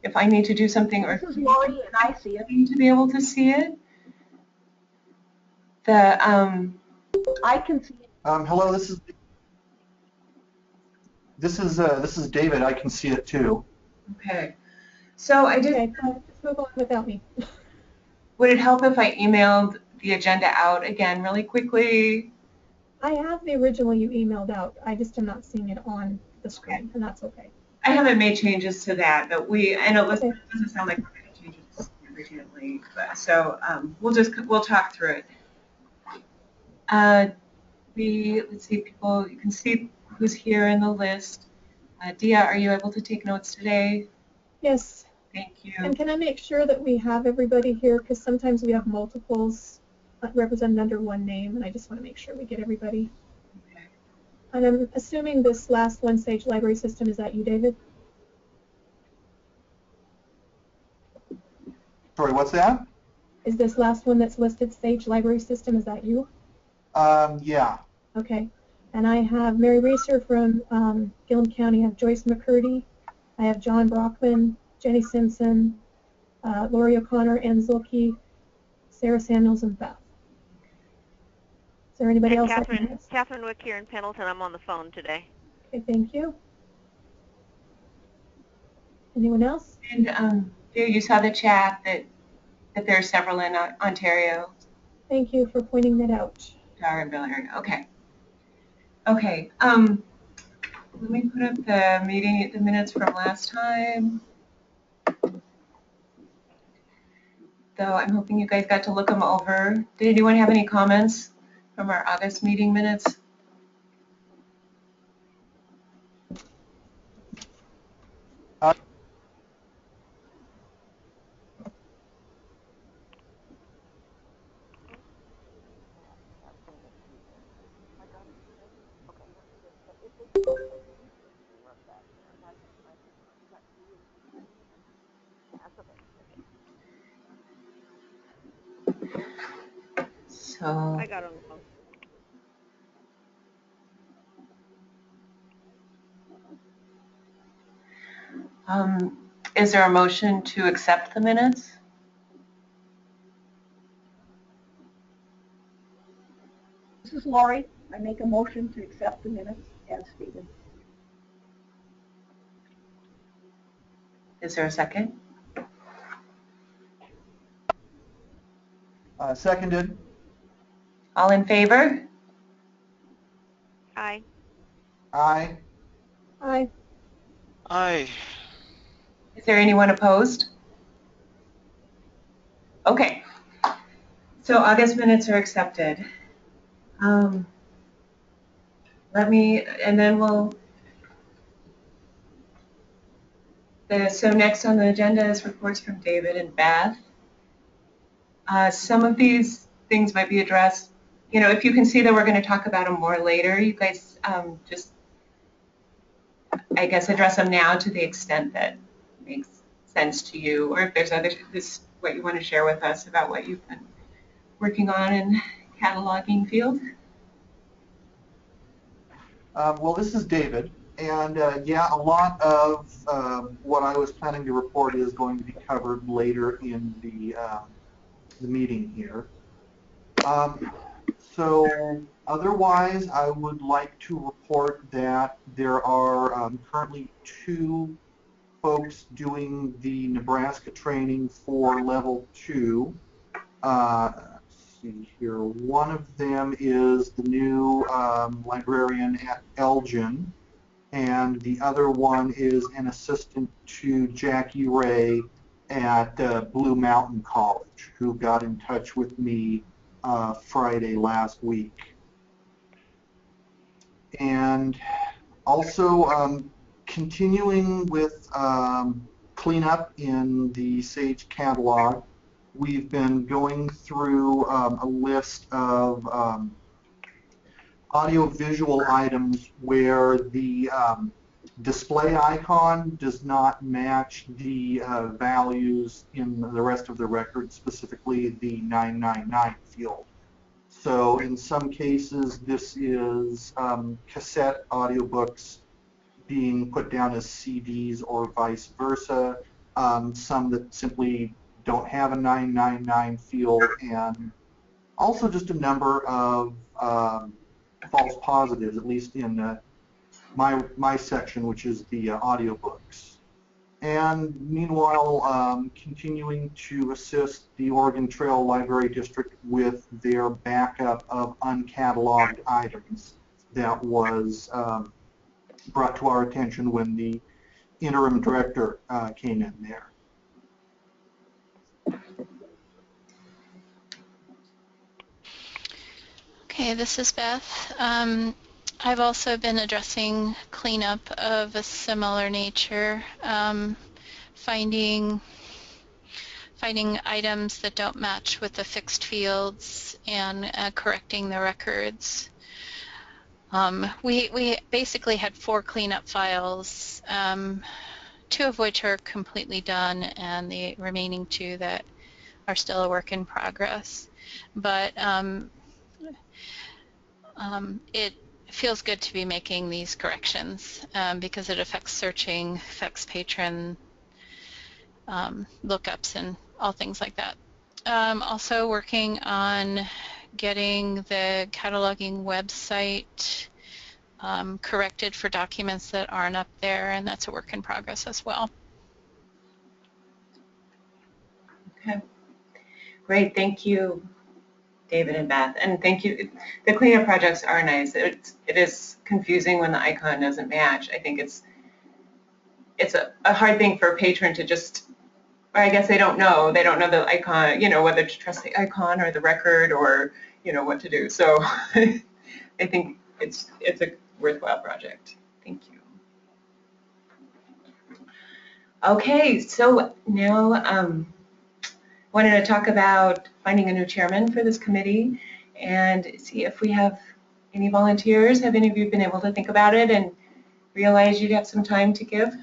if I need to do something or This is Lori, and I see it. to be able to see it. The I can see it. Hello, this is David. I can see it too. okay. So I did. Okay, fine. Just move on without me. Would it help if I emailed the agenda out again really quickly? I have the original you emailed out. I just am not seeing it on the screen, and that's okay. I haven't made changes to that, but I know it Okay. doesn't sound like we're going to change it immediately. But so we'll talk through it. Let's see, people. You can see who's here in the list. Dia, are you able to take notes today? Yes. Thank you. And can I make sure that we have everybody here? Because sometimes we have multiples represented under one name, and I just want to make sure we get everybody. Okay. And I'm assuming this last one, Sage Library System, is that you, David? Sorry, what's that? Is this last one that's listed, Sage Library System, is that you? Yeah. Okay. And I have Mary Racer from Gillum County. I have Joyce McCurdy. I have John Brockman, Jenny Simpson, Lori O'Connor, Ann Zulke, Sarah Samuels, and Beth. Is there anybody else? Catherine Wick here in Pendleton. I'm on the phone today. Okay, thank you. Anyone else? And you saw the chat that there are several in Ontario. Thank you for pointing that out. Okay. Okay. Let me put up the minutes from last time. So I'm hoping you guys got to look them over. Did anyone have any comments from our August meeting minutes? So I got on the phone. Is there a motion to accept the minutes? This is Lori. I make a motion to accept the minutes as stated. Is there a second? Seconded. All in favor? Aye. Aye. Aye. Aye. Is there anyone opposed? Okay. So August minutes are accepted. And then so next on the agenda is reports from David and Beth. Some of these things might be addressed, if you can see that we're going to talk about them more later, you guys just, I guess, address them now to the extent that makes sense to you, or if there's what you want to share with us about what you've been working on in cataloging field. Well, this is David, and yeah, a lot of what I was planning to report is going to be covered later in the meeting here. So otherwise, I would like to report that there are currently 2 folks doing the Nebraska training for level 2. See here, one of them is the new librarian at Elgin, and the other one is an assistant to Jackie Ray at Blue Mountain College, who got in touch with me Friday last week. And also continuing with cleanup in the Sage catalog, we've been going through a list of audio-visual items where the display icon does not match the values in the rest of the record, specifically the 999 field. So in some cases, this is cassette audiobooks being put down as CDs or vice versa. some that simply don't have a 999 field, and also just a number of false positives, at least in my section, which is the audiobooks. And meanwhile, continuing to assist the Oregon Trail Library District with their backup of uncatalogued items that was brought to our attention when the interim director came in there. Okay, this is Beth. I've also been addressing cleanup of a similar nature, finding items that don't match with the fixed fields and correcting the records. We basically had 4 cleanup files, 2 of which are completely done, and the remaining 2 that are still a work in progress. But it feels good to be making these corrections because it affects searching, affects patron lookups, and all things like that. Also working on getting the cataloging website corrected for documents that aren't up there, and that's a work in progress as well. Okay, great, thank you, David and Beth, and thank you. The cleanup projects are nice. It is confusing when the icon doesn't match. I think it's a hard thing for a patron to just, or I guess they don't know the icon, whether to trust the icon or the record or, what to do. So I think it's a worthwhile project. Thank you. Okay, so now wanted to talk about finding a new chairman for this committee and see if we have any volunteers. Have any of you been able to think about it and realize you'd have some time to give?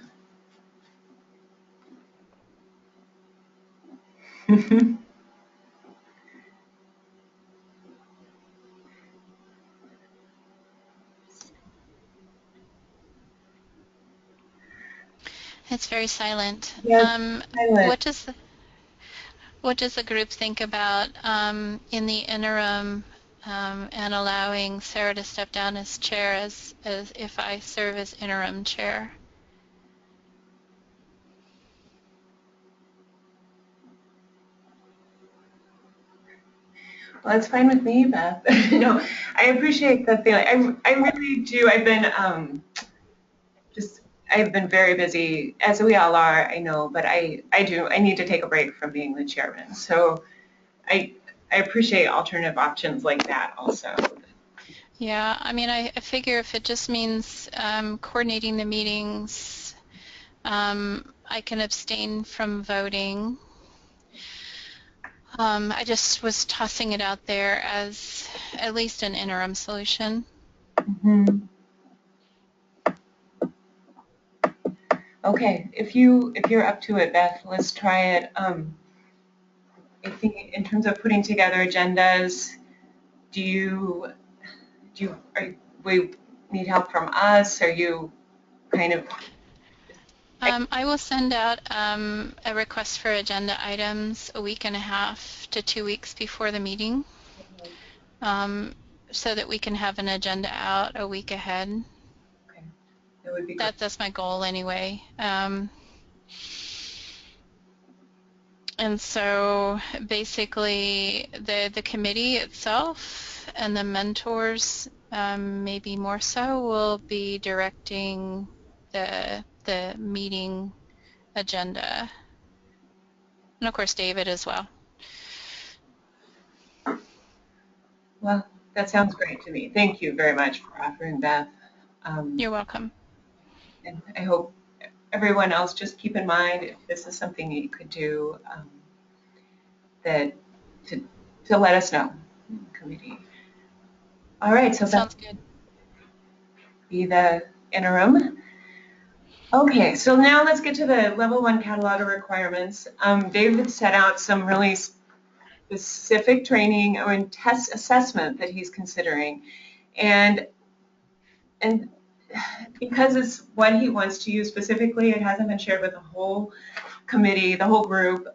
It's very silent. Yes, silent. What does the group think about in the interim and allowing Sarah to step down as chair as if I serve as interim chair? Well, it's fine with me, Beth. No, I appreciate the feeling. I really do. I've been I've been very busy, as we all are, I know, but I need to take a break from being the chairman. So I appreciate alternative options like that also. Yeah, I mean, I figure if it just means coordinating the meetings, I can abstain from voting. I just was tossing it out there as at least an interim solution. Mm-hmm. Okay, if you're up to it, Beth, let's try it. I think in terms of putting together agendas, we need help from us? Are you kind of? I will send out a request for agenda items a week and a half to 2 weeks before the meeting, so that we can have an agenda out a week ahead. Okay, that would be great. That's my goal anyway. And so basically the committee itself and the mentors, maybe more so, will be directing the meeting agenda. And of course David as well. Well, that sounds great to me. Thank you very much for offering, Beth. You're welcome. And I hope everyone else just keep in mind if this is something that you could do, that to let us know in the committee. All right, so sounds Beth, good. Be the interim. Okay, so now let's get to the level 1 cataloger requirements. David set out some really specific training or test assessment that he's considering, and because it's what he wants to use specifically, it hasn't been shared with the whole committee, the whole group,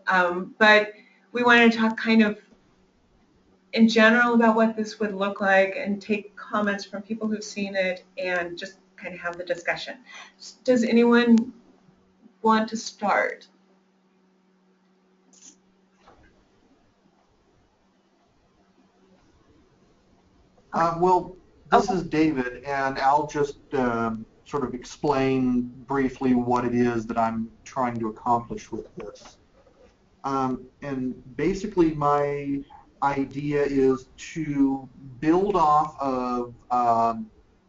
but we wanted to talk kind of in general about what this would look like and take comments from people who've seen it and just kind of have the discussion. Does anyone want to start? Well, this is David, and I'll just sort of explain briefly what it is that I'm trying to accomplish with this. And basically my idea is to build off of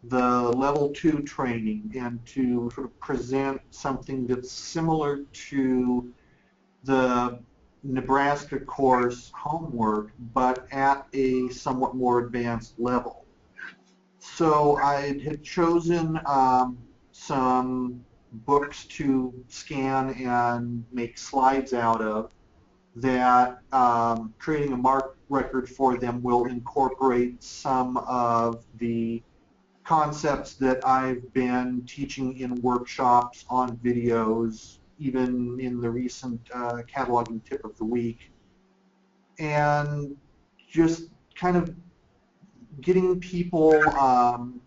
the level 2 training and to sort of present something that's similar to the Nebraska course homework, but at a somewhat more advanced level. So I had chosen some books to scan and make slides out of that creating a MARC record for them will incorporate some of the concepts that I've been teaching in workshops, on videos, even in the recent cataloging tip of the week, and just kind of getting people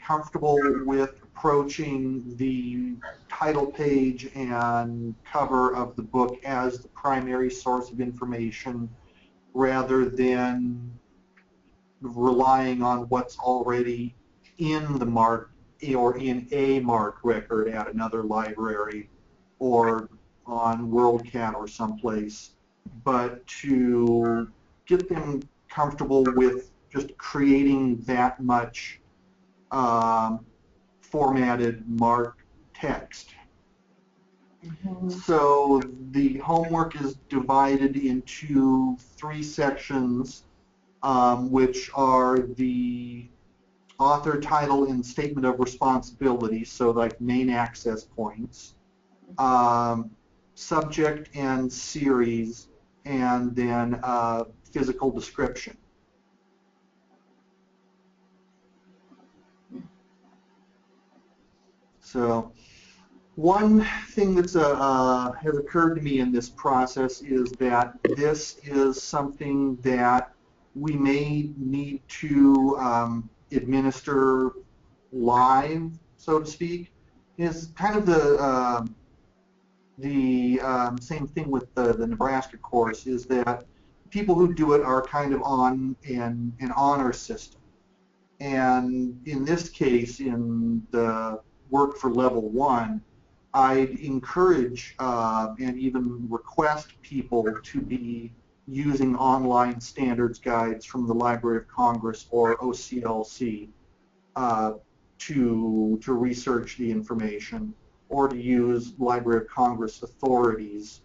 comfortable with approaching the title page and cover of the book as the primary source of information rather than relying on what's already in the MARC or in a MARC record at another library or on WorldCat or someplace, but to get them comfortable with just creating that much formatted MARC text. So the homework is divided into 3 sections, which are the author, title, and statement of responsibility, so like main access points, subject and series, and then physical description. So one thing that's has occurred to me in this process is that this is something that we may need to administer live, so to speak. It's kind of the same thing with the Nebraska course, is that people who do it are kind of on an honor system. And in this case, in the work for level 1, I'd encourage and even request people to be using online standards guides from the Library of Congress or OCLC to research the information, or to use Library of Congress authorities.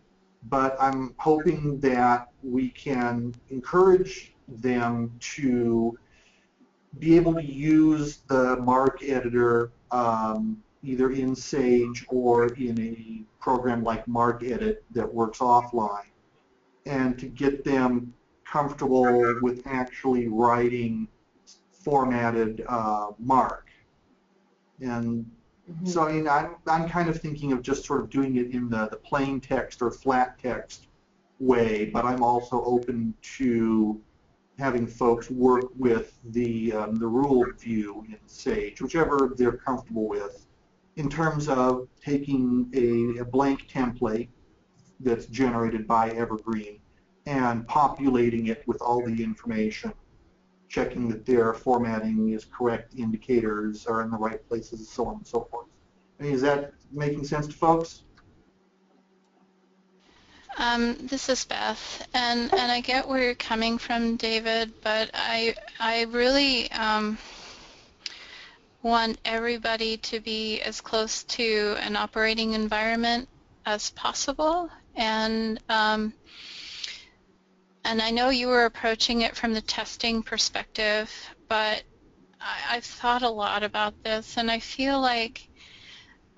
But I'm hoping that we can encourage them to be able to use the MARC editor either in Sage or in a program like MARCedit that works offline, and to get them comfortable with actually writing formatted MARC. And so I mean, I'm kind of thinking of just sort of doing it in the plain text or flat text way, but I'm also open to having folks work with the ruled view in Sage, whichever they're comfortable with, in terms of taking a blank template that's generated by Evergreen and populating it with all the information, checking that their formatting is correct, indicators are in the right places, so on and so forth. I mean, is that making sense to folks? This is Beth, and I get where you're coming from, David, but I really want everybody to be as close to an operating environment as possible, and I know you were approaching it from the testing perspective, but I've thought a lot about this, and I feel like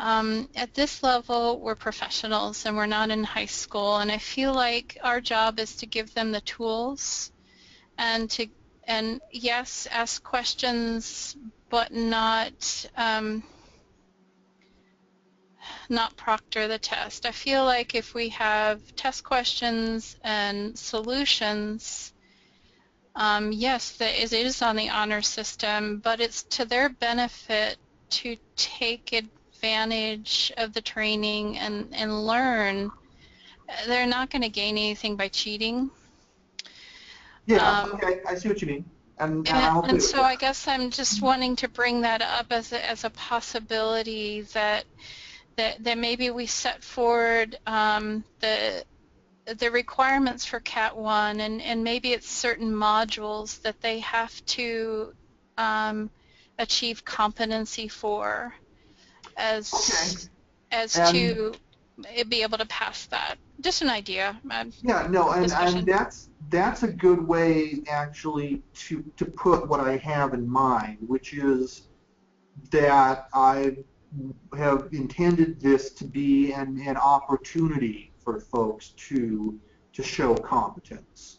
at this level, we're professionals and we're not in high school, and I feel like our job is to give them the tools and yes, ask questions, but not not proctor the test. I feel like if we have test questions and solutions, yes, it is on the honor system, but it's to their benefit to take advantage of the training and learn. They're not going to gain anything by cheating. Yeah, okay, I see what you mean. And I'm okay And with so that. I guess I'm just wanting to bring that up as a possibility that maybe we set forward the requirements for Cat 1, and maybe it's certain modules that they have to achieve competency for as And to be able to pass that. Just an idea. yeah, no, and Discussion. that's a good way actually to put what I have in mind, which is that I have intended this to be an opportunity for folks to show competence.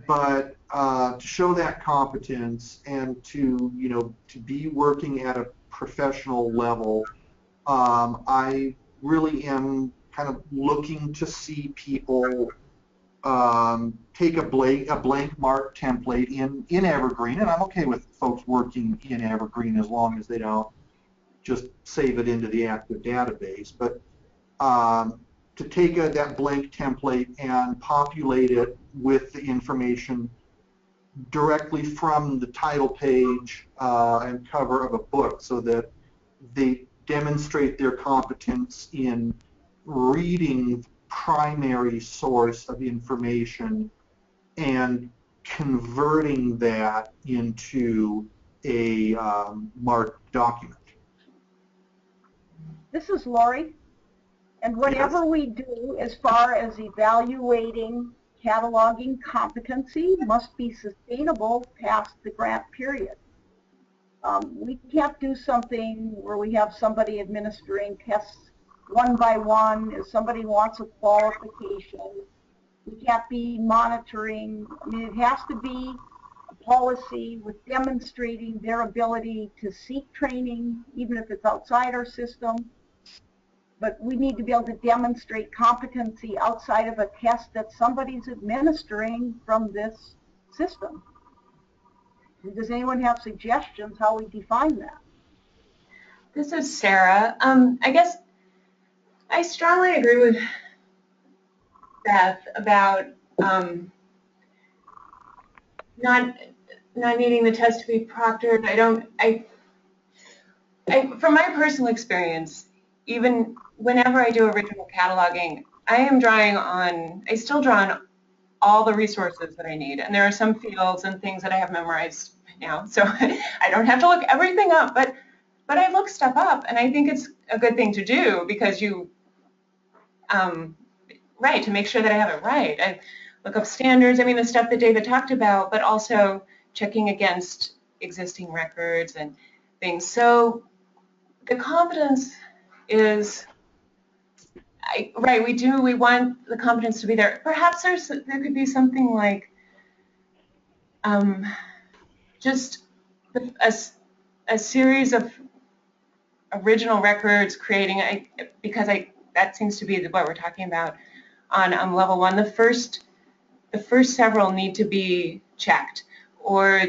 But to show that competence and to to be working at a professional level, I really am kind of looking to see people take a blank mark template in Evergreen, and I'm okay with folks working in Evergreen as long as they don't just save it into the active database. But to take that blank template and populate it with the information directly from the title page and cover of a book, so that they demonstrate their competence in reading primary source of information and converting that into a marked document. This is Lori. And whatever we do as far as evaluating cataloging competency must be sustainable past the grant period. We can't do something where we have somebody administering tests one by one. If somebody wants a qualification, we can't be monitoring. I mean, it has to be a policy with demonstrating their ability to seek training, even if it's outside our system. But we need to be able to demonstrate competency outside of a test that somebody's administering from this system. Does anyone have suggestions how we define that? This is Sarah. I guess I strongly agree with Beth about not needing the test to be proctored. From my personal experience, even whenever I do original cataloging, I still draw on all the resources that I need. And there are some fields and things that I have memorized now, so I don't have to look everything up, but I look stuff up, and I think it's a good thing to do because right, to make sure that I have it right. I look up standards, I mean, the stuff that David talked about, but also checking against existing records and things. So the competence is, right, we want the competence to be there. Perhaps there could be something like just a series of original records creating, because that seems to be what we're talking about on level 1. The first several need to be checked, or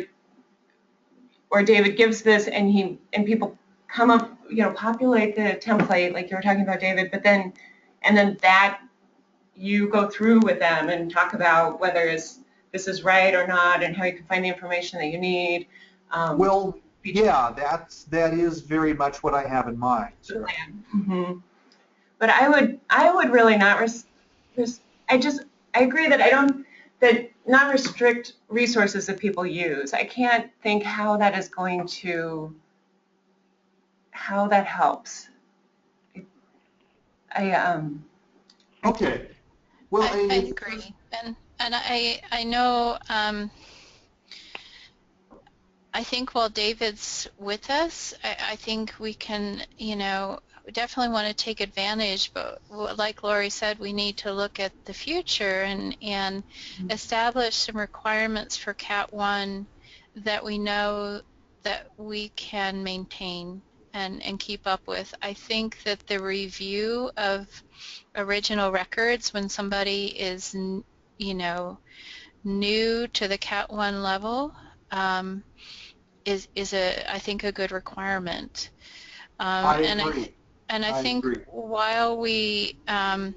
David gives this and people come up, populate the template like you were talking about, David, but then that you go through with them and talk about whether this is right or not and how you can find the information that you need. Well, yeah, that is very much what I have in mind. Mm-hmm. But I would really not I agree that not restrict resources that people use. I can't think how that helps. Okay. Well, I agree, and I know. I think while David's with us, I think we can, definitely want to take advantage, but like Lori said, we need to look at the future and establish some requirements for Cat 1 that we know that we can maintain. and keep up with. I think that the review of original records when somebody is, you know, new to the Cat 1 level is I think a good requirement. I agree. And I I think agree. while we I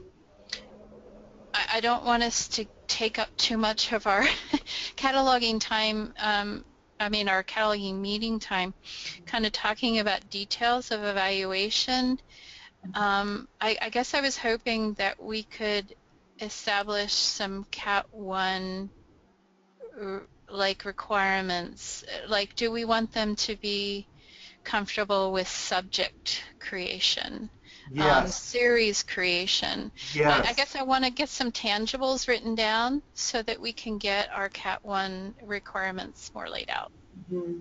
don't want us to take up too much of our cataloging time, I mean our cataloging meeting time, kind of talking about details of evaluation. I guess I was hoping that we could establish some Cat 1 like requirements. Like, do we want them to be comfortable with subject creation? Yes. Series creation. Yes. I guess I want to get some tangibles written down so that we can get our Cat 1 requirements more laid out. Mm-hmm.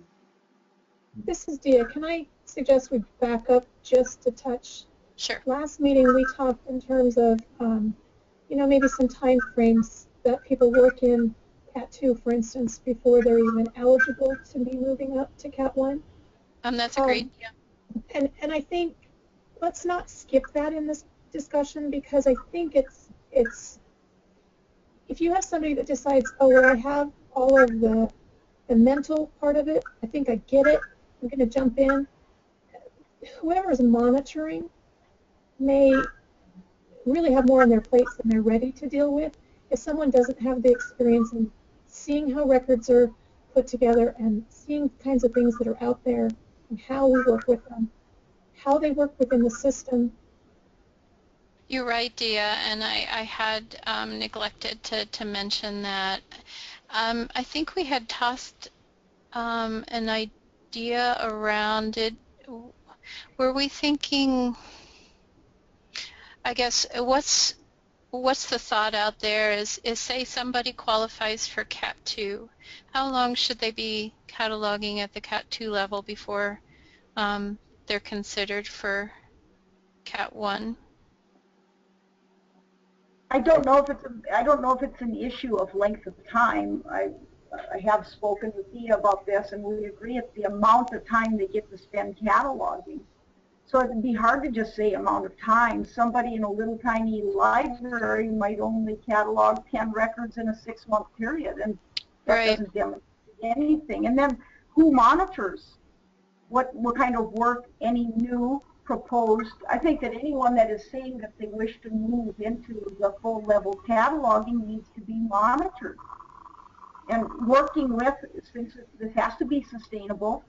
This is Dia. Can I suggest we back up just a touch? Sure. Last meeting we talked in terms of, you know, maybe some time frames that people work in Cat 2, for instance, before they're even eligible to be moving up to Cat 1. That's agreed. Yeah. And I think let's not skip that in this discussion, because I think it's if you have somebody that decides, oh, well, I have all of the mental part of it, I think I get it, I'm going to jump in. Whoever is monitoring may really have more on their plates than they're ready to deal with. If someone doesn't have the experience in seeing how records are put together and seeing kinds of things that are out there and how we work with them, how they work within the system. You're right, Dia, and I had neglected to mention that. I think we had tossed an idea around it. Were we thinking, I guess, what's the thought out there is say somebody qualifies for Cat 2. How long should they be cataloging at the Cat 2 level before they're considered for Cat 1? I don't know if it's an issue of length of time. I have spoken with Thea about this, and we agree it's the amount of time they get to spend cataloging. So it'd be hard to just say amount of time. Somebody in a little tiny library might only catalog 10 records in a 6-month period, and that doesn't demonstrate anything. And then who monitors what kind of work any new proposed? I think that anyone that is saying that they wish to move into the full level cataloging needs to be monitored. And working with, since this has to be sustainable,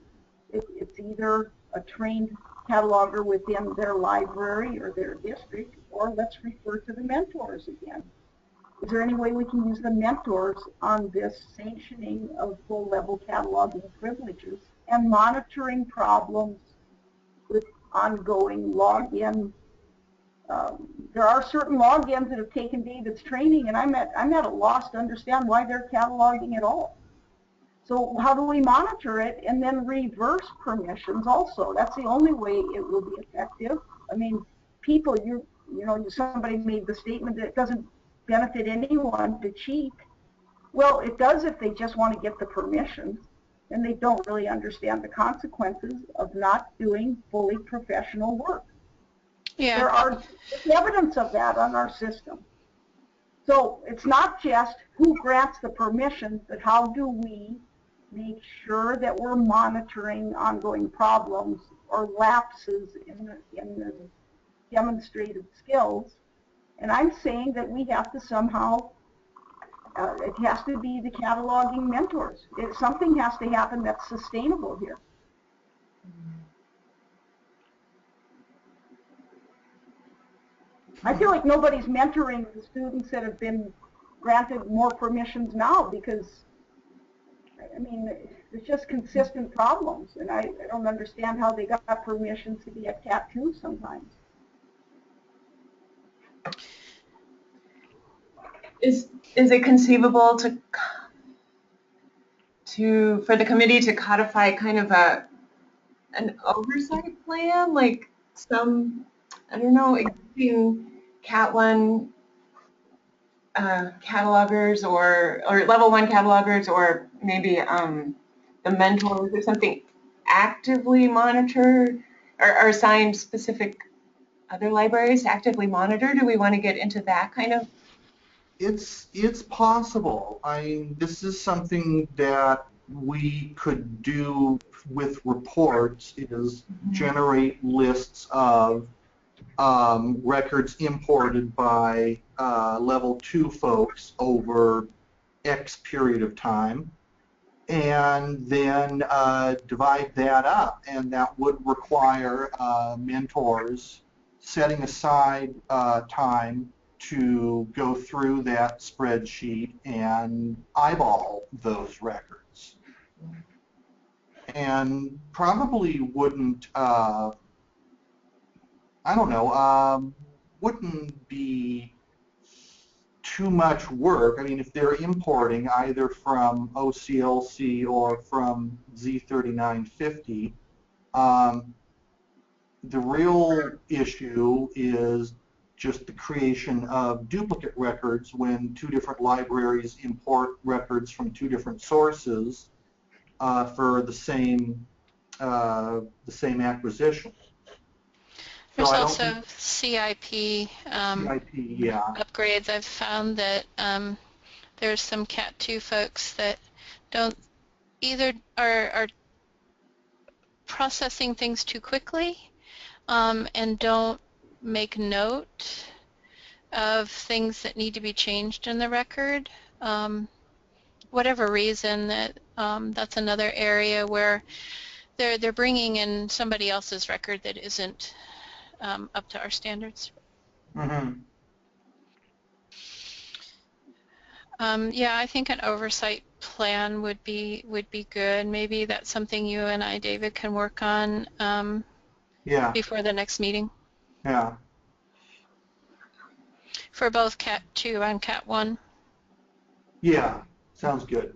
it's either a trained cataloger within their library or their district, or let's refer to the mentors again. Is there any way we can use the mentors on this sanctioning of full level cataloging privileges and monitoring problems with ongoing login? There are certain logins that have taken David's training, and I'm at a loss to understand why they're cataloging at all. So how do we monitor it and then reverse permissions also? That's the only way it will be effective. I mean, people, you know, somebody made the statement that it doesn't benefit anyone to cheat. Well, it does if they just want to get the permissions and they don't really understand the consequences of not doing fully professional work. Yeah. There are evidence of that on our system. So it's not just who grants the permissions, but how do we make sure that we're monitoring ongoing problems or lapses in the demonstrated skills. And I'm saying that we have to somehow, it has to be the cataloging mentors. Something has to happen that's sustainable here. I feel like nobody's mentoring the students that have been granted more permissions now, because I mean, it's just consistent problems, and I don't understand how they got permissions to be at Cat 2 sometimes. Is it conceivable for the committee to codify kind of an oversight plan, like some, I don't know, existing Cat 1 catalogers or level 1 catalogers, or maybe the mentors or something, actively monitor are assigned specific other libraries to actively monitor? Do we want to get into that kind of? It's possible. This is something that we could do with reports, is generate lists of records imported by level 2 folks over X period of time, and then divide that up, and that would require mentors setting aside time to go through that spreadsheet and eyeball those records. And probably wouldn't, I don't know, wouldn't be too much work. I mean, if they're importing either from OCLC or from Z3950, the real issue is just the creation of duplicate records when two different libraries import records from two different sources for the same acquisition. There's So I don't also think CIP CIP, yeah. upgrades. I've found that there's some Cat 2 folks that don't either are processing things too quickly and don't make note of things that need to be changed in the record. Whatever reason, that's another area where they're bringing in somebody else's record that isn't up to our standards. Mm-hmm. Yeah, I think an oversight plan would be good. Maybe that's something you and I, David, can work on Yeah, before the next meeting yeah. for both Cat 2 and Cat 1. Yeah, sounds good.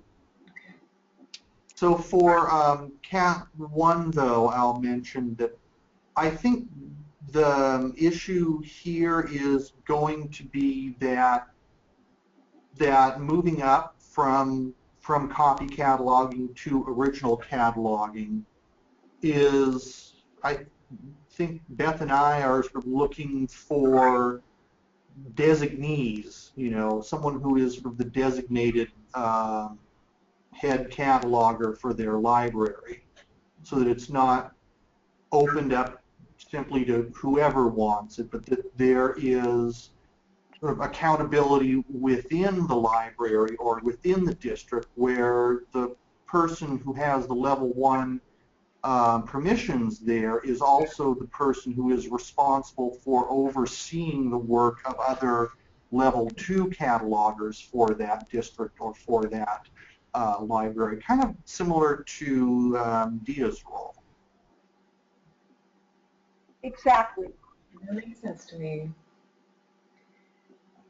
So for Cat 1, though, I'll mention that I think the issue here is going to be that moving up from copy cataloging to original cataloging is, I think Beth and I are sort of looking for designees, you know, someone who is sort of the designated head cataloger for their library, so that it's not opened up simply to whoever wants it, but that there is sort of accountability within the library or within the district where the person who has the level 1 permissions there is also the person who is responsible for overseeing the work of other level 2 catalogers for that district or for that library, kind of similar to Dia's role. Exactly. That makes sense to me.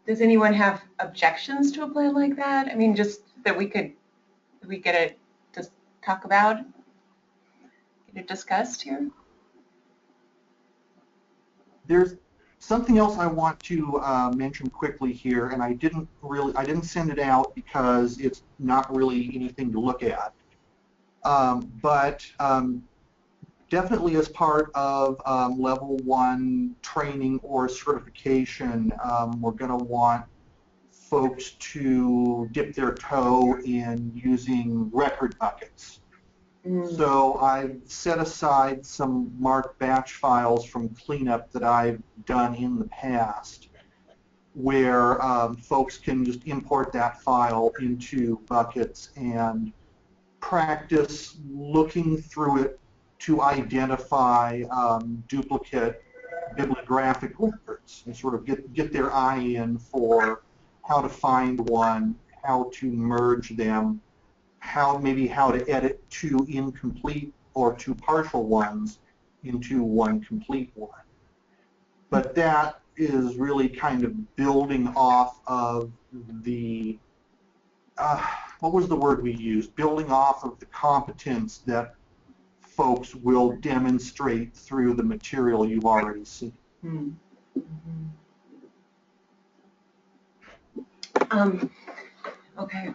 Does anyone have objections to a plan like that? I mean, just that we get it to talk about, get it discussed here? There's something else I want to mention quickly here, and I didn't send it out because it's not really anything to look at. But definitely as part of level 1 training or certification, we're going to want folks to dip their toe in using record buckets. So I've set aside some marked batch files from cleanup that I've done in the past, where folks can just import that file into buckets and practice looking through it to identify duplicate bibliographic records and sort of get their eye in for how to find one, how to merge them, maybe how to edit two incomplete or two partial ones into one complete one. But that is really kind of building off of the, what was the word we used? Building off of the competence that folks will demonstrate through the material you've already seen. Okay.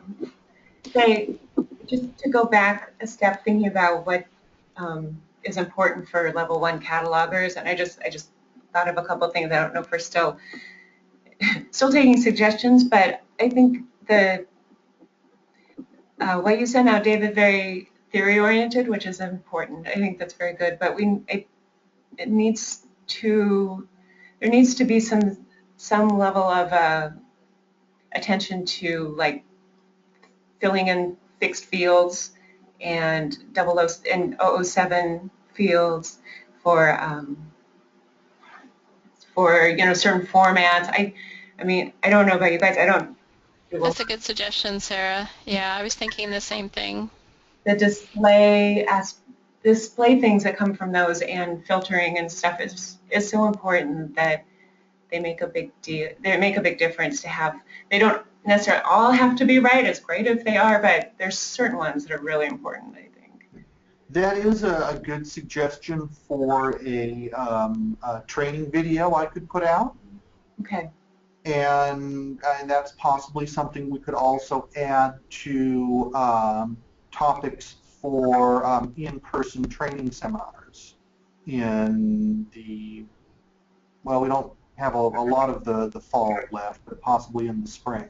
So just to go back a step, thinking about what is important for level 1 catalogers, and I just thought of a couple things. I don't know if we're still taking suggestions, but I think what you said now, David, very theory-oriented, which is important. I think that's very good, but there needs to be some level of attention to, like, filling in fixed fields and 007 fields for certain formats. I mean, I don't know about you guys. I don't. That's a good suggestion, Sarah. Yeah, I was thinking the same thing. The display things that come from those and filtering and stuff is so important that they make a big deal. They make a big difference to have. They don't necessarily all have to be right. It's great if they are, but there's certain ones that are really important, I think. That is a good suggestion for a training video I could put out. Okay. And that's possibly something we could also add to topics for in-person training seminars. Well, we don't have a lot of the fall left, but possibly in the spring.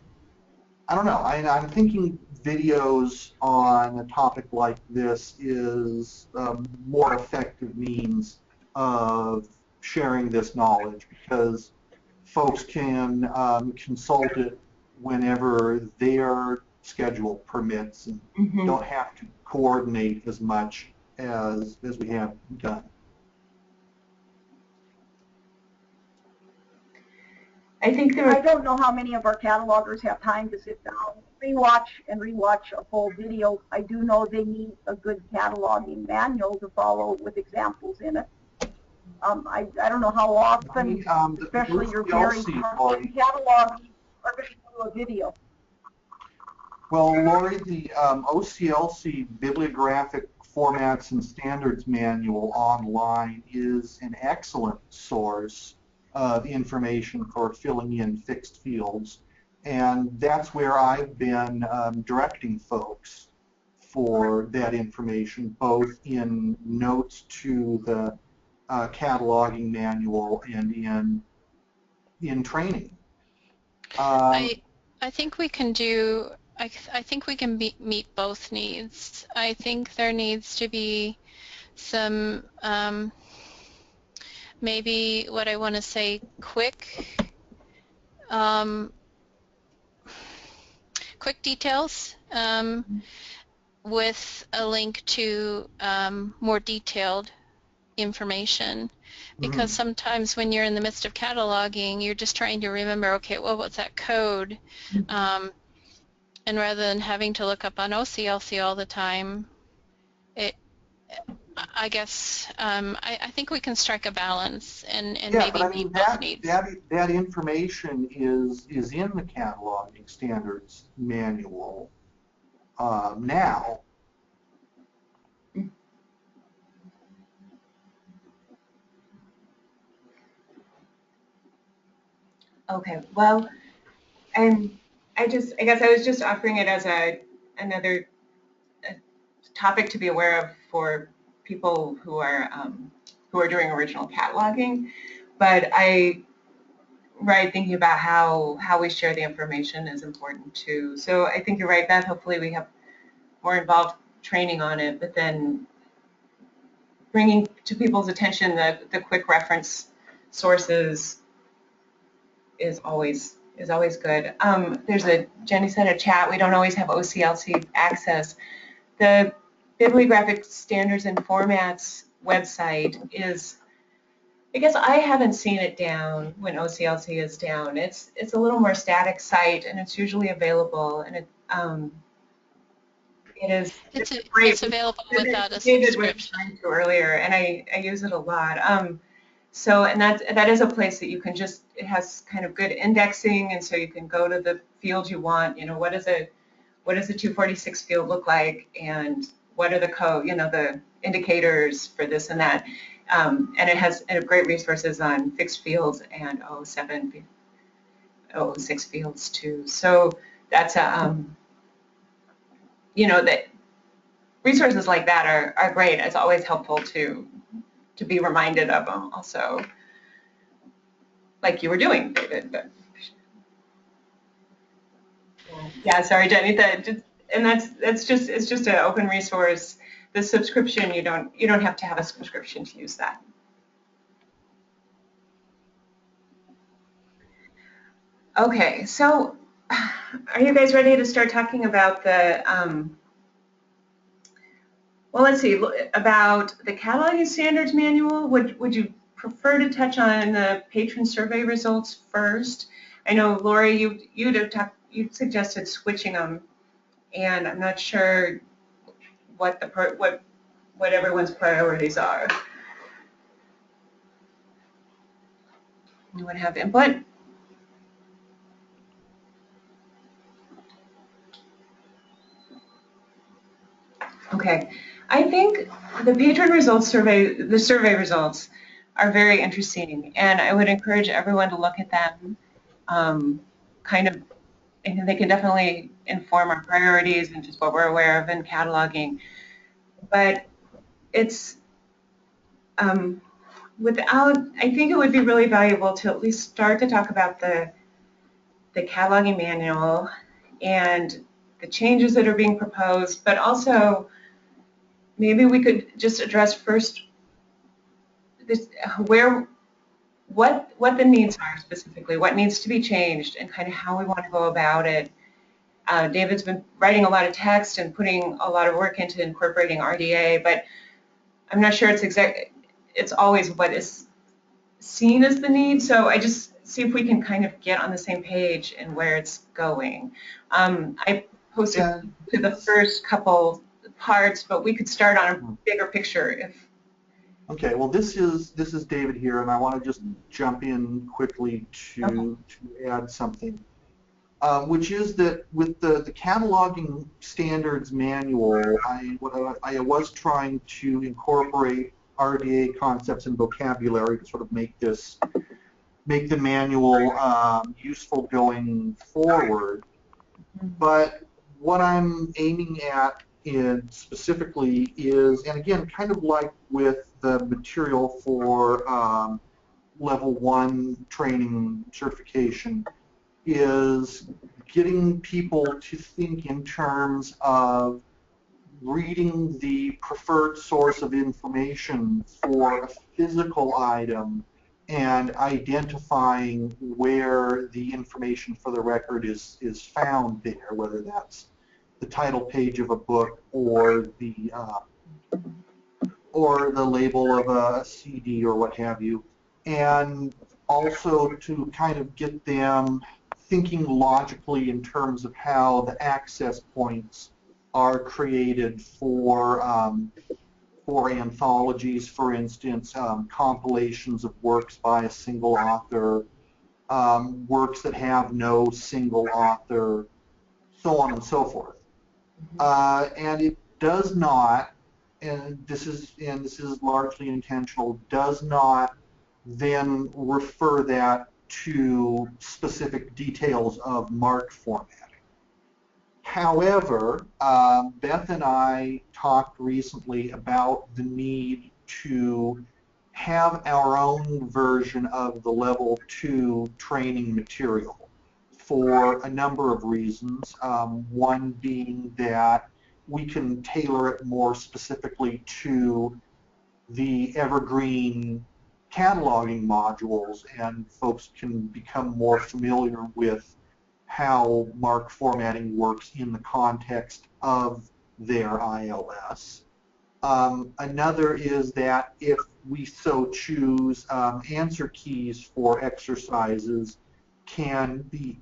I don't know. I'm thinking videos on a topic like this is a more effective means of sharing this knowledge, because folks can consult it whenever their schedule permits and don't have to coordinate as much as we have done. I think I don't know how many of our catalogers have time to sit down, rewatch a full video. I do know they need a good cataloging manual to follow with examples in it. I don't know how often, especially your very catalogers, are going to do a video. Well, Lori, the OCLC Bibliographic Formats and Standards Manual online is an excellent source of information for filling in fixed fields, and that's where I've been directing folks for that information, both in notes to the cataloging manual and in training. I think we can do. I think we can meet both needs. I think there needs to be some maybe what I want to say quick details with a link to more detailed information, because sometimes when you're in the midst of cataloging, you're just trying to remember, okay, well, what's that code? And rather than having to look up on OCLC all the time, I guess I think we can strike a balance and yeah, maybe but I mean, meet both needs. that information is in the cataloging standards manual now. Okay, well, I guess I was just offering it as another topic to be aware of for people who are doing original cataloging. But thinking about how we share the information is important too. So I think you're right, Beth. Hopefully we have more involved training on it, but then bringing to people's attention the quick reference sources is always good. Jenny said a chat. We don't always have OCLC access. The Bibliographic Standards and Formats website is, I guess I haven't seen it down when OCLC is down. It's a little more static site, and it's usually available, and it's available without a David subscription. was trying to earlier, and I use it a lot. So, and that is a place that you can it has kind of good indexing, and so you can go to the field you want. You know, what does a 246 field look like, and what are the the indicators for this and that. And it has great resources on fixed fields and 006 fields too. So that's that resources like that are great. It's always helpful to be reminded of them also, like you were doing, David. But, yeah, sorry, Jenny. It's just an open resource. The subscription, you don't have to have a subscription to use that. Okay, so are you guys ready to start talking about the well, let's see, about the cataloging standards manual? Would you prefer to touch on the patron survey results first? I know, Lori, you suggested switching them, and I'm not sure what everyone's priorities are. Anyone have input? Okay, I think the patron results survey, the survey results are very interesting, and I would encourage everyone to look at them. And they can definitely inform our priorities and just what we're aware of in cataloging. But it's I think it would be really valuable to at least start to talk about the cataloging manual and the changes that are being proposed, but also maybe we could just address first what the needs are specifically, what needs to be changed, and kind of how we want to go about it. David's been writing a lot of text and putting a lot of work into incorporating RDA, but I'm not sure it's always what is seen as the need. So I just see if we can kind of get on the same page and where it's going. I posted to the first couple parts, but we could start on a bigger picture if. Okay, well, this is David here, and I want to just jump in quickly to add something, which is that with the cataloging standards manual, I was trying to incorporate RDA concepts and vocabulary to sort of make the manual useful going forward. But what I'm aiming at specifically is, and again, kind of like with the material for level 1 training certification, is getting people to think in terms of reading the preferred source of information for a physical item and identifying where the information for the record is found there, whether that's the title page of a book or the label of a CD or what have you, and also to kind of get them thinking logically in terms of how the access points are created for anthologies, for instance, compilations of works by a single author, works that have no single author, so on and so forth. And it does not, and this is largely intentional, does not then refer that to specific details of MARC formatting. However, Beth and I talked recently about the need to have our own version of the level 2 training material for a number of reasons. One being that we can tailor it more specifically to the evergreen cataloging modules, and folks can become more familiar with how MARC formatting works in the context of their ILS. Another is that if we so choose, answer keys for exercises can be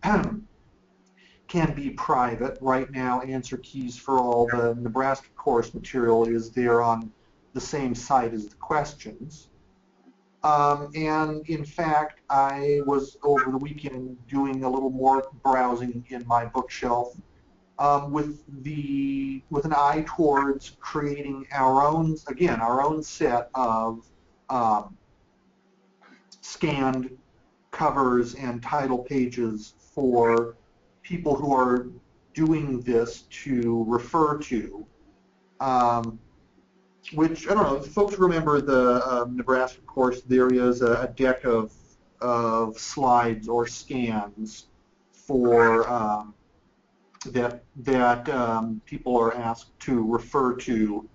private. Right now, answer keys for all the Nebraska course material is there on the same site as the questions. And in fact, I was over the weekend doing a little more browsing in my bookshelf with an eye towards creating our own set of scanned covers and title pages for people who are doing this to refer to which, I don't know, if folks remember the Nebraska course, there is a deck of slides or scans for that people are asked to refer to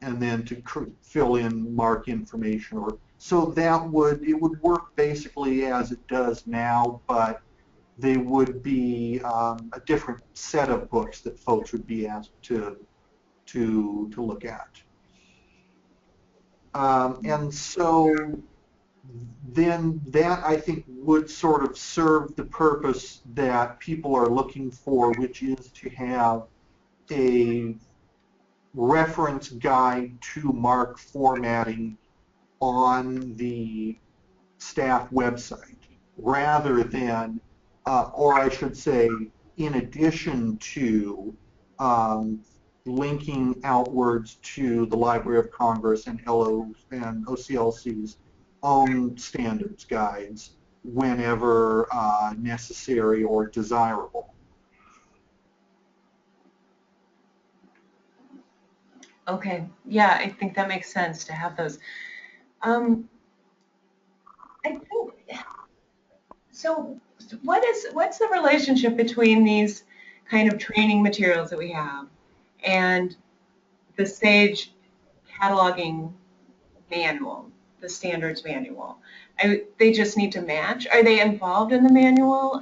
and then to fill in, mark information, or so it would work basically as it does now, but they would be a different set of books that folks would be asked to look at. And so then that, I think, would sort of serve the purpose that people are looking for, which is to have a reference guide to MARC formatting on the staff website, rather than, or I should say, in addition to linking outwards to the Library of Congress and OCLC's own standards guides whenever necessary or desirable. Okay, yeah, I think that makes sense to have those. I think, so what's the relationship between these kind of training materials that we have and the SAGE cataloging manual, the standards manual? They just need to match? Are they involved in the manual?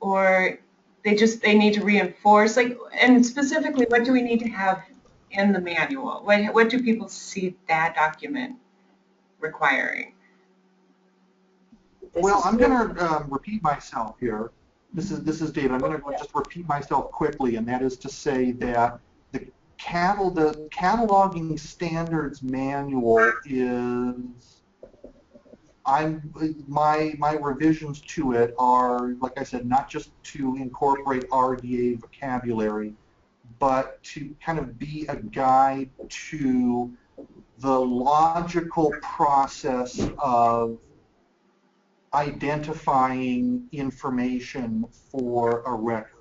Or they need to reinforce, like, and specifically, what do we need to have in the manual? What do people see that document requiring? Well, I'm going to repeat myself here. This is David. I'm going to just repeat myself quickly, and that is to say that the cataloging standards manual is, my revisions to it are, like I said, not just to incorporate RDA vocabulary, but to kind of be a guide to the logical process of identifying information for a record.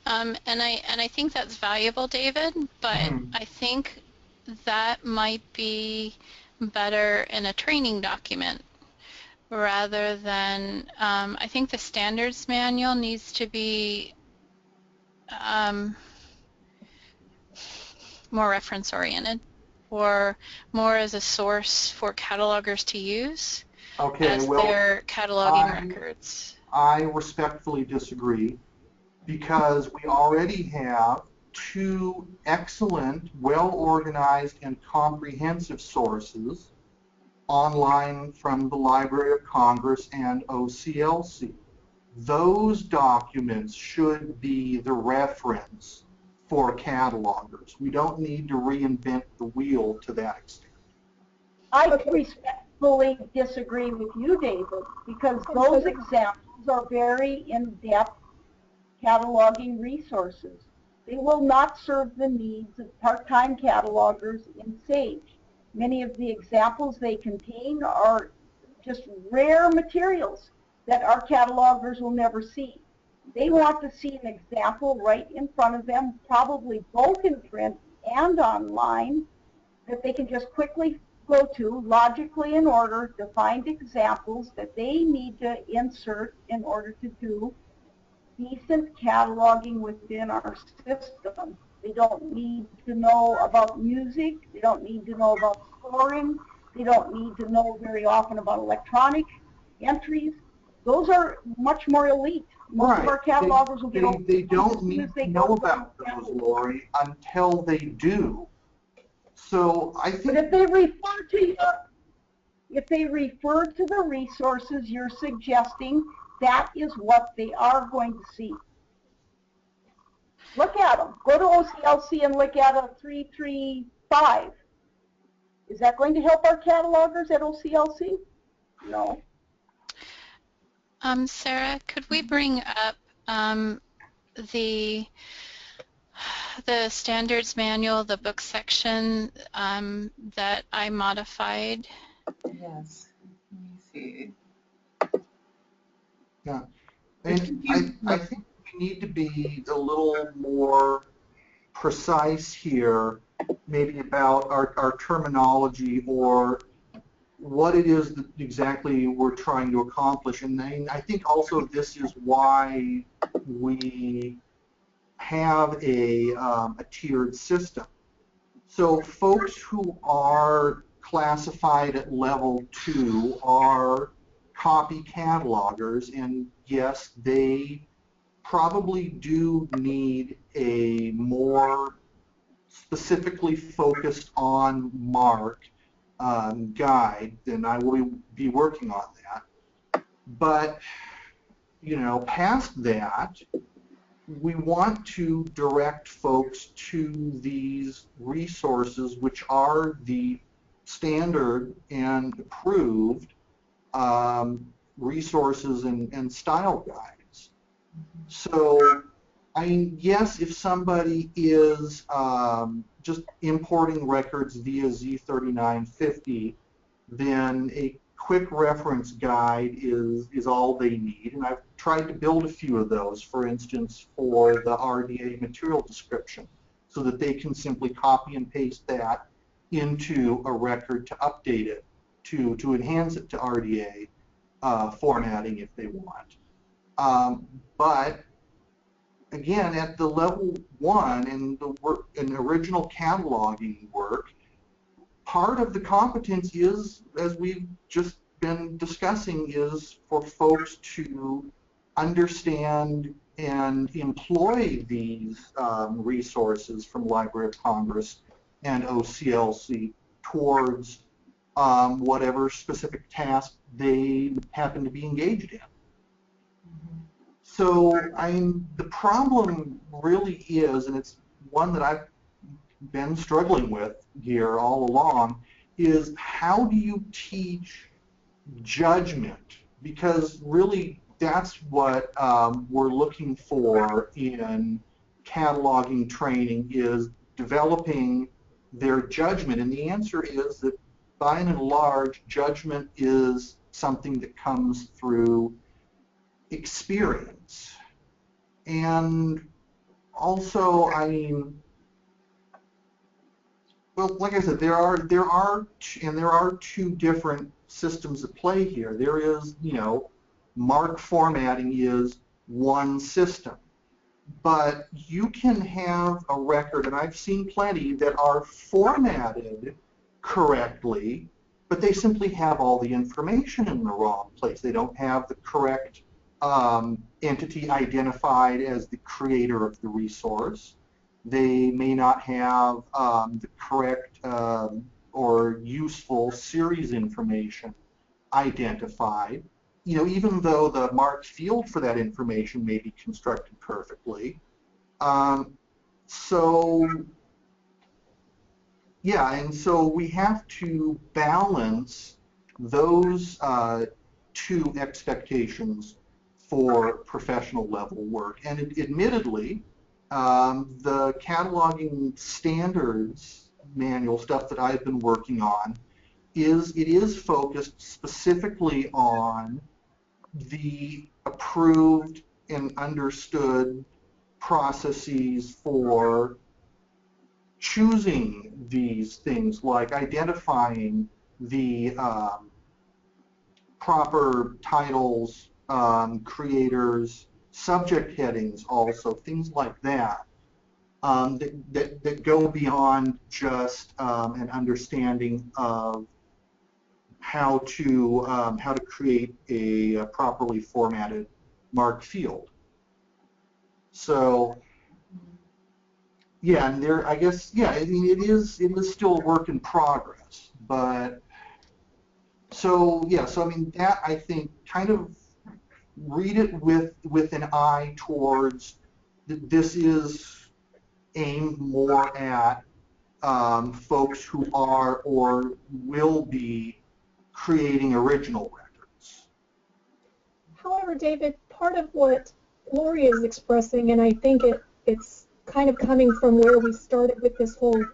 And I think that's valuable, David, but I think that might be better in a training document rather than, I think the standards manual needs to be more reference oriented, or more as a source for catalogers to use as they're cataloging records. I respectfully disagree, because we already have two excellent, well-organized, and comprehensive sources online from the Library of Congress and OCLC. Those documents should be the reference for catalogers. We don't need to reinvent the wheel to that extent. I respectfully disagree with you, David, because those examples are very in-depth cataloging resources. They will not serve the needs of part-time catalogers in SAGE. Many of the examples they contain are just rare materials that our catalogers will never see. They want to see an example right in front of them, probably both in print and online, that they can just quickly go to logically in order to find examples that they need to insert in order to do decent cataloging within our system. They don't need to know about music. They don't need to know about scoring. They don't need to know very often about electronic entries. Those are much more elite. Most of our catalogers will get they don't need to know about those, Lori, until they do. So I think. But if they refer to the resources you're suggesting, that is what they are going to see. Look at them. Go to OCLC and look at a 335. Is that going to help our catalogers at OCLC? No. Sarah, could we bring up the standards manual, the book section that I modified? Yes. Let me see. Yeah. And I think we need to be a little more precise here, maybe about our terminology or what it is that exactly we're trying to accomplish. And I think also this is why we have a tiered system. So folks who are classified at level 2 are copy catalogers, and yes, they probably do need a more specifically focused on MARC guide, then I will be working on that. But, you know, past that, we want to direct folks to these resources, which are the standard and approved resources and style guides. So, I mean, yes, if somebody is just importing records via Z3950, then a quick reference guide is all they need. And I've tried to build a few of those, for instance, for the RDA material description, so that they can simply copy and paste that into a record to update it, to enhance it to RDA formatting if they want. But again, at the level 1 in the work, in original cataloging work, part of the competence is, as we've just been discussing, is for folks to understand and employ these resources from Library of Congress and OCLC towards whatever specific task they happen to be engaged in. So, the problem really is, and it's one that I've been struggling with here all along, is how do you teach judgment? Because really that's what we're looking for in cataloging training, is developing their judgment. And the answer is that by and large, judgment is something that comes through experience. And also, well, like I said, there are two different systems at play here. There is, you know, MARC formatting is one system, but you can have a record, and I've seen plenty that are formatted correctly, but they simply have all the information in the wrong place. They don't have the correct entity identified as the creator of the resource. They may not have the correct or useful series information identified, you know, even though the MARC field for that information may be constructed perfectly. So, yeah, and so we have to balance those two expectations for professional level work. And admittedly, the cataloging standards manual stuff that I've been working on is focused specifically on the approved and understood processes for choosing these things, like identifying the proper titles, creators, subject headings, also things like that, that go beyond just an understanding of how to create a properly formatted MARC field. So, yeah, and I guess, yeah, I mean, it is still a work in progress, but so, yeah, so I mean, that, I think, kind of read it with an eye towards this is aimed more at folks who are or will be creating original records. However, David, part of what Gloria is expressing, and I think it's kind of coming from where we started with this whole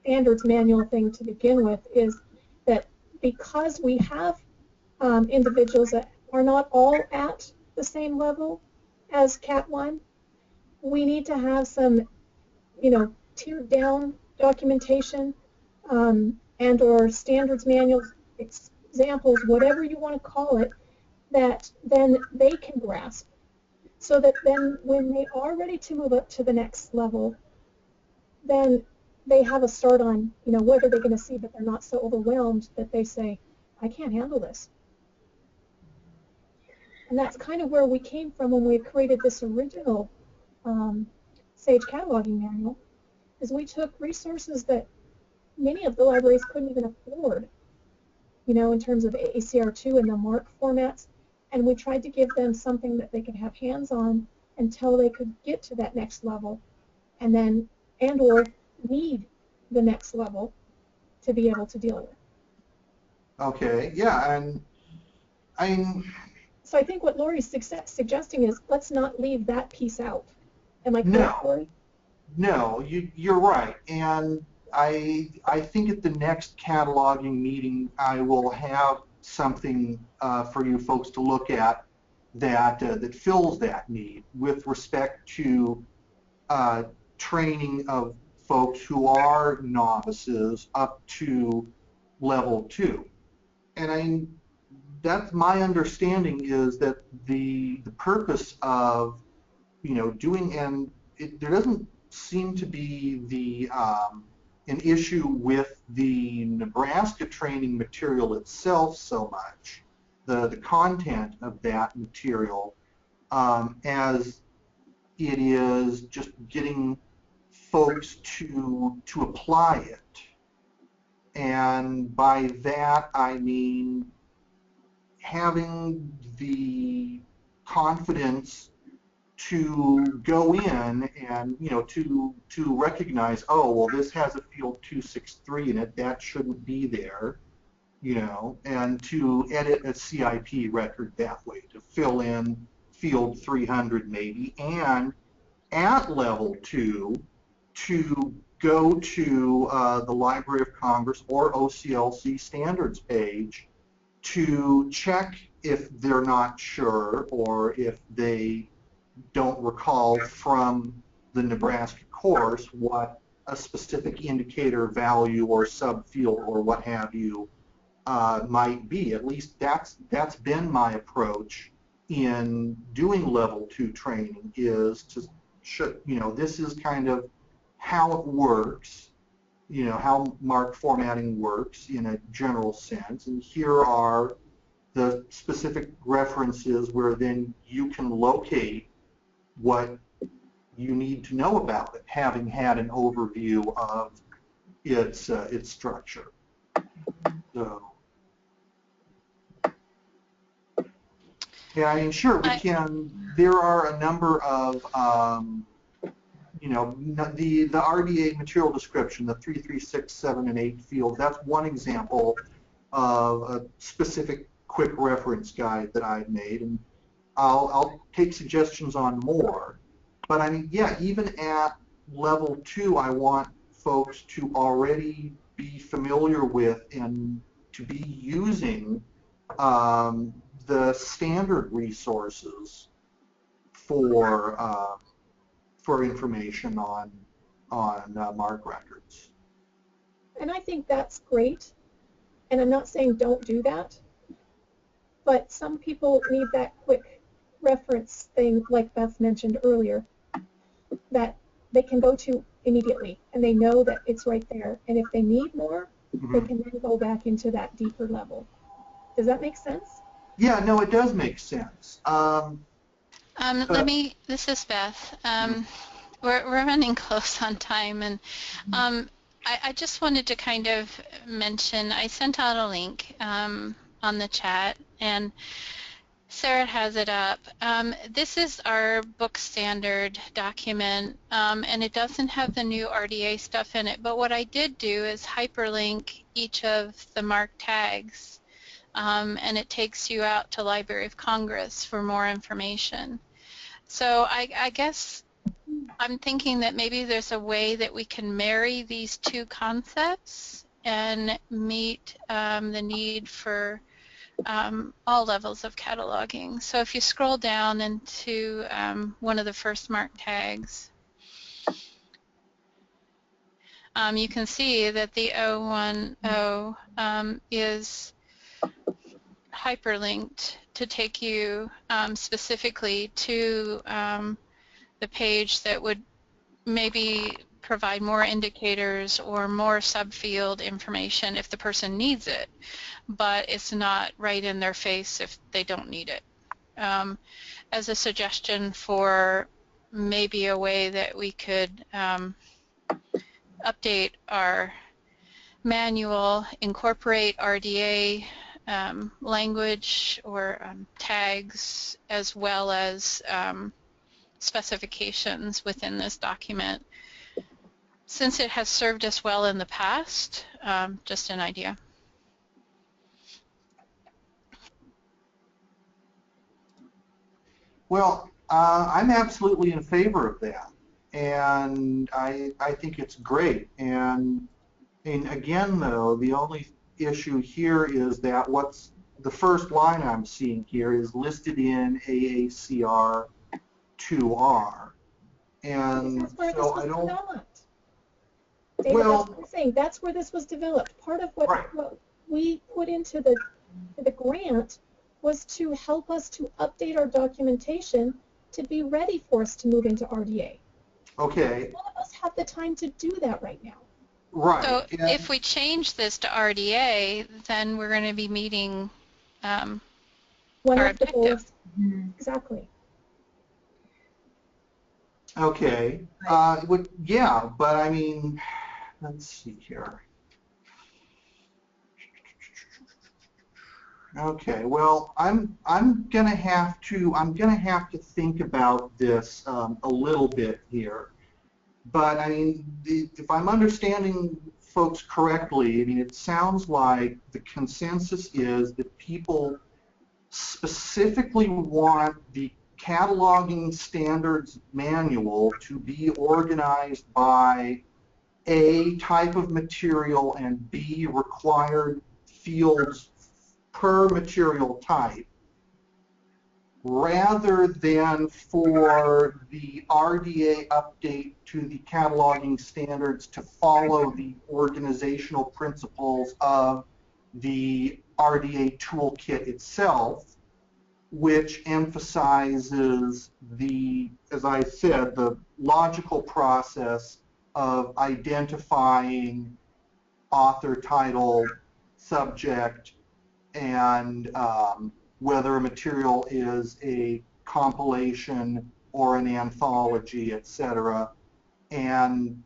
standards manual thing to begin with, is that because we have individuals that are not all at the same level as Cat 1, we need to have some, tiered down documentation, and or standards manuals, examples, whatever you want to call it, that then they can grasp. So that then when they are ready to move up to the next level, then they have a start on, what are they going to see, but they're not so overwhelmed that they say, I can't handle this. And that's kind of where we came from when we created this original SAGE cataloging manual, is we took resources that many of the libraries couldn't even afford, in terms of ACR2 and the MARC formats, and we tried to give them something that they could have hands-on until they could get to that next level, and or need the next level to be able to deal with. Okay, yeah, and So I think what Lori's suggesting is let's not leave that piece out. Am I correct, Lori? No, you're right, and I think at the next cataloging meeting I will have something for you folks to look at that fills that need with respect to training of folks who are novices up to level 2. And that's my understanding, is that the purpose of doing, and there doesn't seem to be an issue with the Nebraska training material itself so much, the content of that material, as it is just getting folks to apply it. And by that I mean having the confidence to go in and to recognize, oh well, this has a field 263 in it, that shouldn't be there, and to edit a CIP record that way, to fill in field 300 maybe, and at level 2 to go to the Library of Congress or OCLC standards page to check if they're not sure, or if they don't recall from the Nebraska course what a specific indicator value or subfield or what have you might be. At least that's been my approach in doing level 2 training, is to show, this is kind of how it works, how MARC formatting works in a general sense, and here are the specific references where then you can locate what you need to know about it, having had an overview of its structure. So, yeah, I mean, sure, we can. There are a number of, the RDA material description, the 3, 3, 6, 7, and 8 fields. That's one example of a specific quick reference guide that I've made, and I'll take suggestions on more. But I mean, yeah, even at level 2, I want folks to already be familiar with and to be using the standard resources for information on MARC records. And I think that's great. And I'm not saying don't do that, but some people need that quick reference thing, like Beth mentioned earlier, that they can go to immediately, and they know that it's right there. And if they need more, they can then go back into that deeper level. Does that make sense? Yeah, no, it does make sense. This is Beth. We're running close on time, and I just wanted to kind of mention, I sent out a link on the chat, and Sarah has it up. This is our book standard document, and it doesn't have the new RDA stuff in it, but what I did do is hyperlink each of the MARC tags, and it takes you out to Library of Congress for more information. So I guess I'm thinking that maybe there's a way that we can marry these two concepts and meet the need for all levels of cataloging. So if you scroll down into one of the first marked tags, you can see that the 010 is hyperlinked to take you specifically to the page that would maybe provide more indicators or more subfield information if the person needs it, but it's not right in their face if they don't need it. As a suggestion for maybe a way that we could update our manual, incorporate RDA language or tags, as well as specifications within this document. Since it has served us well in the past, just an idea. Well, I'm absolutely in favor of that, and I think it's great. And again, though, the only issue here is that what's the first line I'm seeing here is listed in AACR 2R, and That's where so this I was don't. developed. David, Well, that's what I'm saying. That's where this was developed. Part of what, right. what we put into the grant was to help us to update our documentation to be ready for us to move into RDA. Okay. None of us have the time to do that right now. Right. So and, if we change this to RDA, then we're going to be meeting One our of the objective. goals. Mhm. Exactly. okay. Yeah, but I mean, let's see here. Okay, well, I'm gonna have to think about this a little bit here. But I mean, if I'm understanding folks correctly, I mean, it sounds like the consensus is that people specifically want the cataloging standards manual to be organized by A, type of material, and B, required fields per material type, rather than for the RDA update to the cataloging standards to follow the organizational principles of the RDA toolkit itself, which emphasizes the, as I said, the logical process of identifying author, title, subject, and whether a material is a compilation or an anthology, etc., and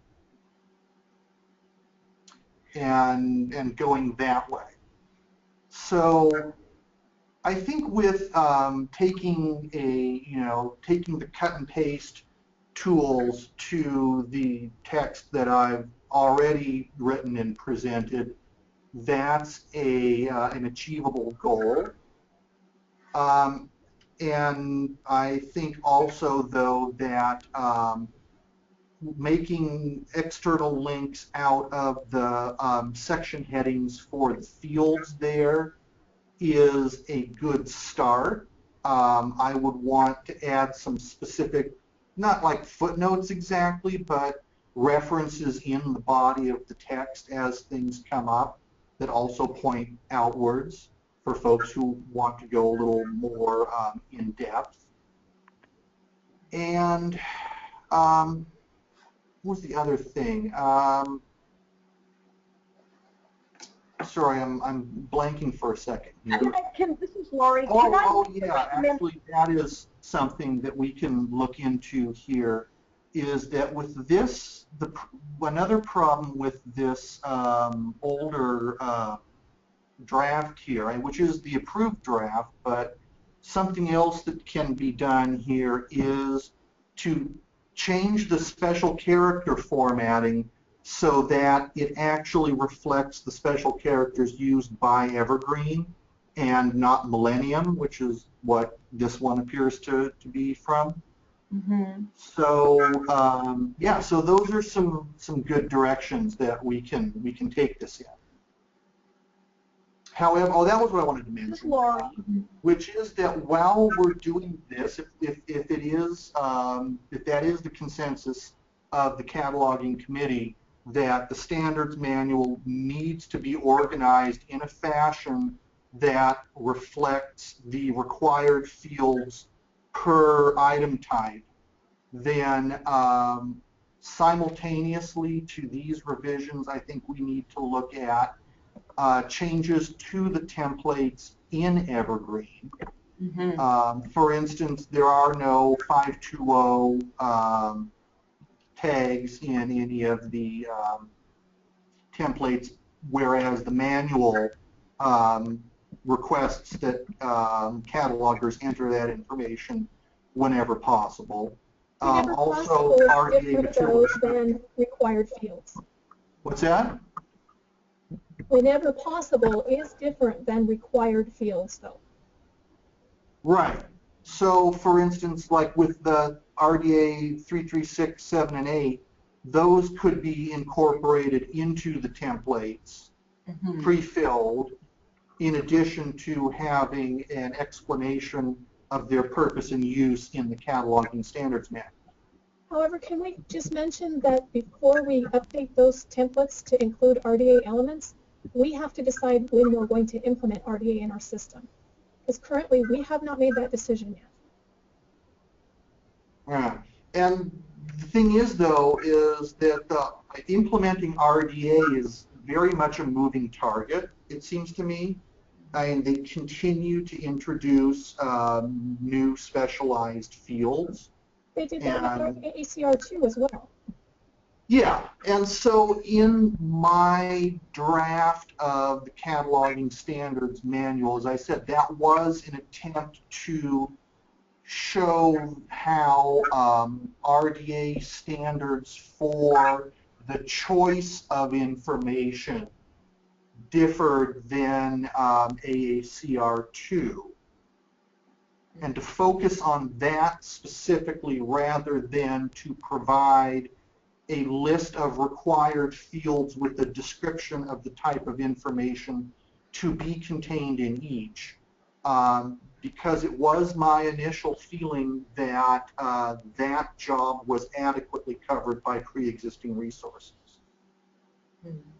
going that way. So I think with taking the cut and paste tools to the text that I've already written and presented, that's an achievable goal. And I think also, though, that making external links out of the section headings for the fields there is a good start. I would want to add some specific, not like footnotes exactly, but references in the body of the text as things come up that also point outwards for folks who want to go a little more in depth. And what was the other thing? Sorry, I'm blanking for a second here. This is Lori. Yeah, actually that is something that we can look into here, is that with this, another problem with this older draft here, which is the approved draft, but something else that can be done here is to change the special character formatting so that it actually reflects the special characters used by Evergreen and not Millennium, which is what this one appears to be from. Mm-hmm. So yeah, so those are some good directions that we can take this in. However, oh, that was what I wanted to mention. Lori. Which is that while we're doing this, if that is the consensus of the cataloging committee, that the standards manual needs to be organized in a fashion that reflects the required fields per item type, then simultaneously to these revisions, I think we need to look at changes to the templates in Evergreen. For instance, there are no 520 tags in any of the templates, whereas the manual requests that catalogers enter that information whenever possible. Whenever Also, possible is RDA different material though than required fields. What's that? Whenever possible is different than required fields though. Right. So, for instance, like with the RDA 336, 7, and 8, those could be incorporated into the templates, pre-filled, in addition to having an explanation of their purpose and use in the cataloging standards manual. However, can we just mention that before we update those templates to include RDA elements, we have to decide when we're going to implement RDA in our system. Because currently we have not made that decision yet. Yeah. And the thing is, though, is that implementing RDA is very much a moving target, it seems to me. And they continue to introduce new specialized fields. They did that with ACR 2 as well. Yeah, and so in my draft of the cataloging standards manual, as I said, that was an attempt to show how RDA standards for the choice of information differed than AACR2, and to focus on that specifically rather than to provide a list of required fields with a description of the type of information to be contained in each, because it was my initial feeling that that job was adequately covered by pre-existing resources.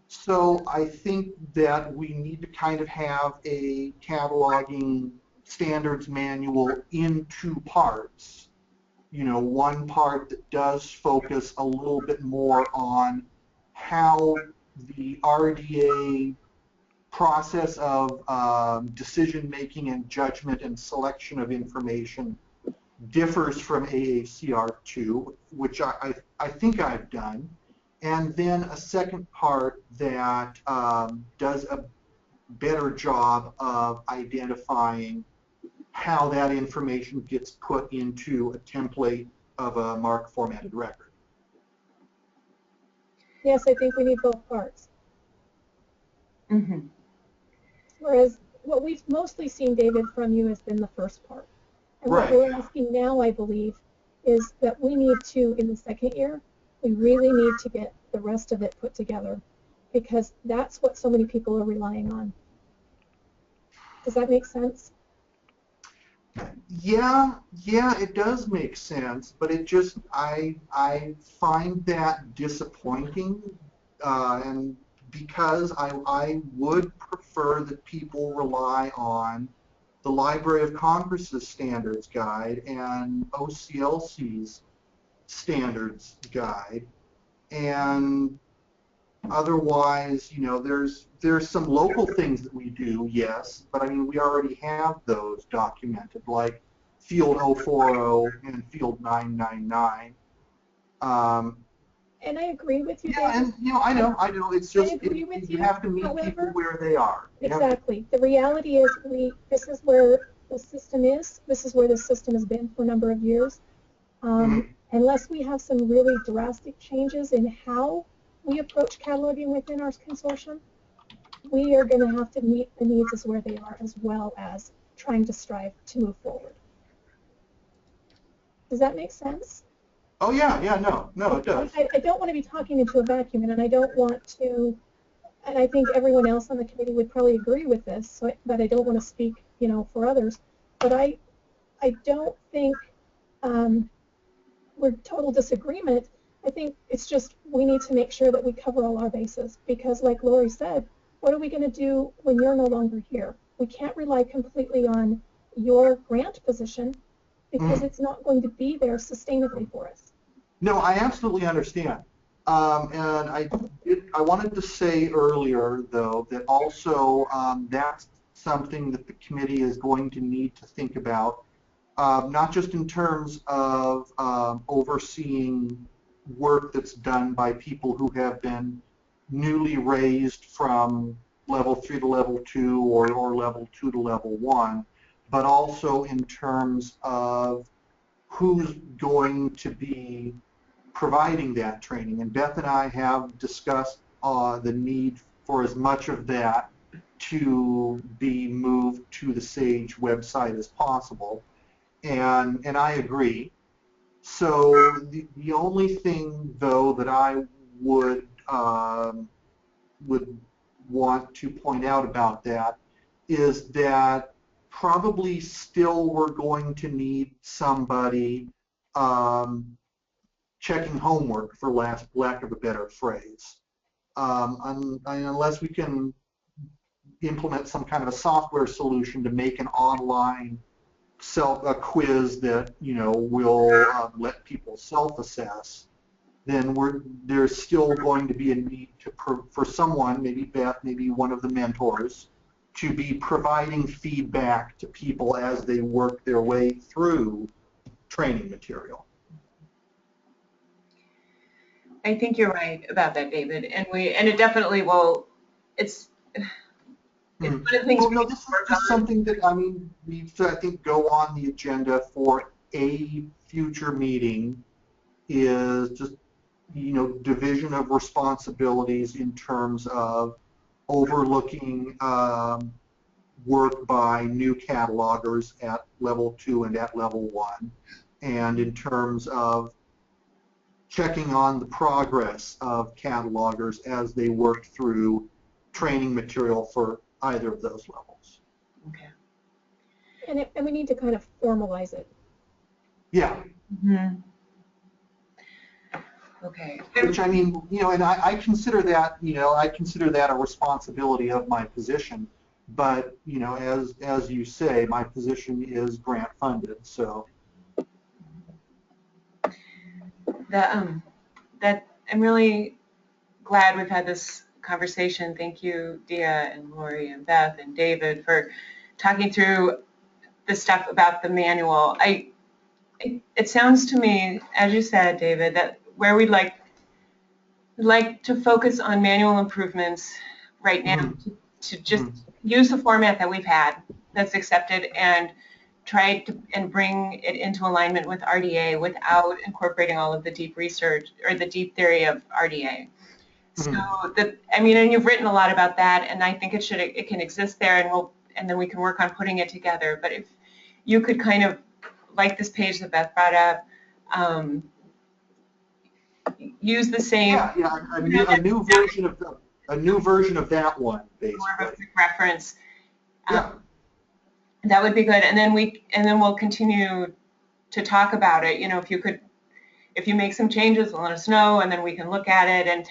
So I think that we need to kind of have a cataloging standards manual in two parts. You know, one part that does focus a little bit more on how the RDA process of decision making and judgment and selection of information differs from AACR2, which I think I've done, and then a second part that does a better job of identifying how that information gets put into a template of a MARC formatted record. Yes, I think we need both parts. Whereas what we've mostly seen, David, from you has been the first part. And what we're asking now, I believe, is that we need to, in the second year, we really need to get the rest of it put together, because that's what so many people are relying on. Does that make sense? Yeah, it does make sense, but it just, I find that disappointing, and because I would prefer that people rely on the Library of Congress's standards guide and OCLC's standards guide, and otherwise, you know, there's some local things that we do, yes, but I mean, we already have those documented, like Field 040 and Field 999. And I agree with you, yeah, David. and you know, I know, it's just you have to meet people where they are. Exactly. The reality is this is where the system is. This is where the system has been for a number of years. Unless we have some really drastic changes in how we approach cataloging within our consortium, we are going to have to meet the needs as where they are, as well as trying to strive to move forward. Does that make sense? Oh yeah, no, it does. I don't want to be talking into a vacuum, and I don't want to and I think everyone else on the committee would probably agree with this, so, but I don't want to speak, for others. But I don't think we're total disagreement. I think it's just we need to make sure that we cover all our bases, because like Lori said, what are we going to do when you're no longer here? We can't rely completely on your grant position because it's not going to be there sustainably for us. No, I absolutely understand. And I wanted to say earlier, though, that also that's something that the committee is going to need to think about, not just in terms of overseeing work that's done by people who have been newly raised from level 3 to level 2 or level 2 to level 1, but also in terms of who's going to be providing that training. And Beth and I have discussed the need for as much of that to be moved to the SAGE website as possible. And I agree. So the only thing, though, that I would want to point out about that is that probably still we're going to need somebody checking homework, for lack of a better phrase, unless we can implement some kind of a software solution to make an online a quiz that will let people self-assess, then there's still going to be a need for someone, maybe Beth, maybe one of the mentors, to be providing feedback to people as they work their way through training material. I think you're right about that, David, and it definitely will. It's one of the things. Well, no, this is just something that needs to, I think, go on the agenda for a future meeting. Is just division of responsibilities in terms of overlooking work by new catalogers at level 2 and at level 1, and in terms of checking on the progress of catalogers as they work through training material for either of those levels. Okay. And we need to kind of formalize it. Yeah. Mm-hmm. Okay. Which and I consider that, I consider that a responsibility of my position. But, as you say, my position is grant funded, so. That I'm really glad we've had this conversation. Thank you, Dia and Lori and Beth and David, for talking through the stuff about the manual. It sounds to me, as you said, David, that where we'd like to focus on manual improvements right now, to just use the format that we've had that's accepted and try to bring it into alignment with RDA without incorporating all of the deep research or the deep theory of RDA. So and you've written a lot about that, and I think it can exist there, and then we can work on putting it together. But if you could kind of, like this page that Beth brought up, use the same a new version of that one, basically. More of a quick reference. Yeah. That would be good, and then we'll continue to talk about it. If you make some changes, let us know, and then we can look at it and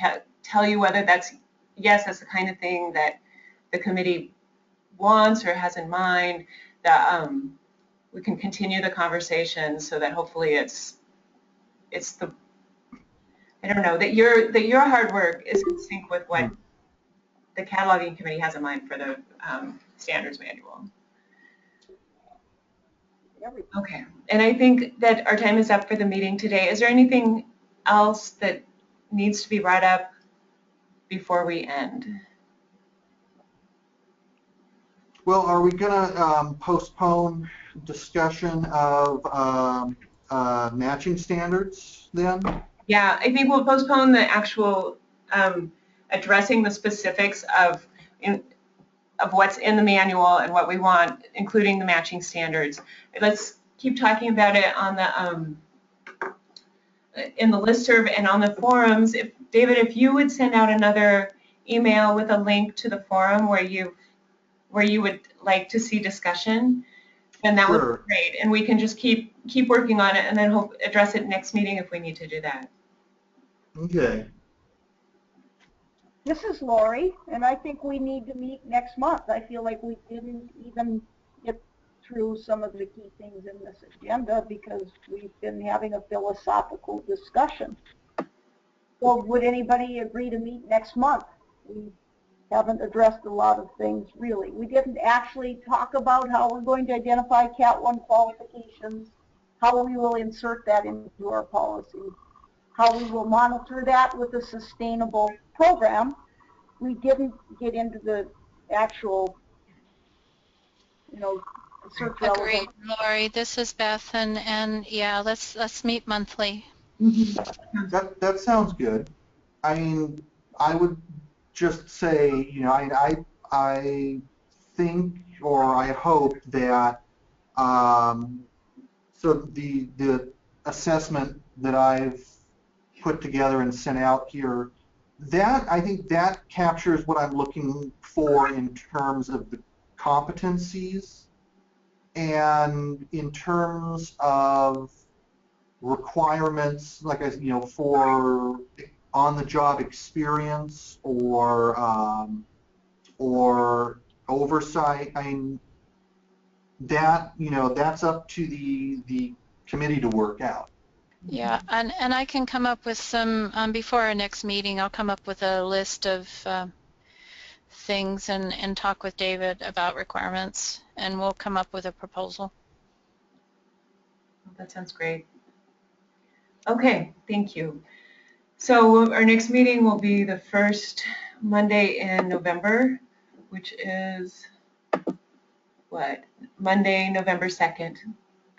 tell you whether that's the kind of thing that the committee wants or has in mind. That we can continue the conversation so that hopefully it's the that your hard work is in sync with what the cataloging committee has in mind for the standards manual. Okay, and I think that our time is up for the meeting today. Is there anything else that needs to be brought up before we end? Well, are we going to postpone discussion of matching standards then? Yeah, I think we'll postpone the actual addressing the specifics of what's in the manual and what we want, including the matching standards. Let's keep talking about it on the in the listserv and on the forums. David, if you would send out another email with a link to the forum where you would like to see discussion, then that would Sure. be great. And we can just keep working on it and then address it next meeting if we need to do that. Okay. This is Lori, and I think we need to meet next month. I feel like we didn't even get through some of the key things in this agenda because we've been having a philosophical discussion. So would anybody agree to meet next month? We haven't addressed a lot of things really. We didn't actually talk about how we're going to identify Cat 1 qualifications, how we will insert that into our policy, how we will monitor that with a sustainable program. We didn't get into the actual, search Agreed, relevant. Lori. This is Beth, and yeah, let's meet monthly. That sounds good. I mean, I would just say, I think or I hope that so the assessment that I've put together and sent out here, that I think that captures what I'm looking for in terms of the competencies and in terms of requirements, like for on-the-job experience or oversight. I mean, that's up to the committee to work out. Yeah, and I can come up with some, before our next meeting, I'll come up with a list of things and talk with David about requirements, and we'll come up with a proposal. That sounds great. Okay, thank you. So our next meeting will be the first Monday in November, which is what? Monday, November 2nd.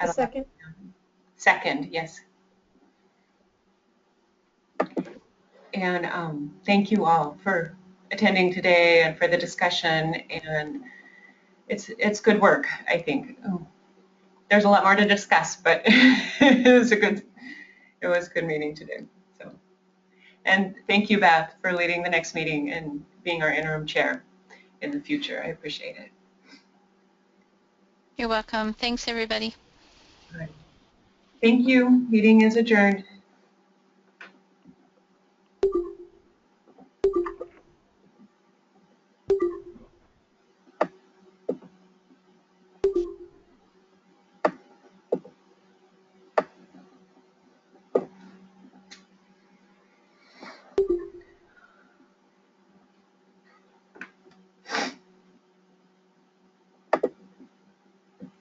The second. 2nd, yes. And thank you all for attending today and for the discussion. And it's good work, I think. There's a lot more to discuss, but it was a good meeting to do. So, and thank you, Beth, for leading the next meeting and being our interim chair in the future. I appreciate it. You're welcome. Thanks, everybody. All right. Thank you. Meeting is adjourned.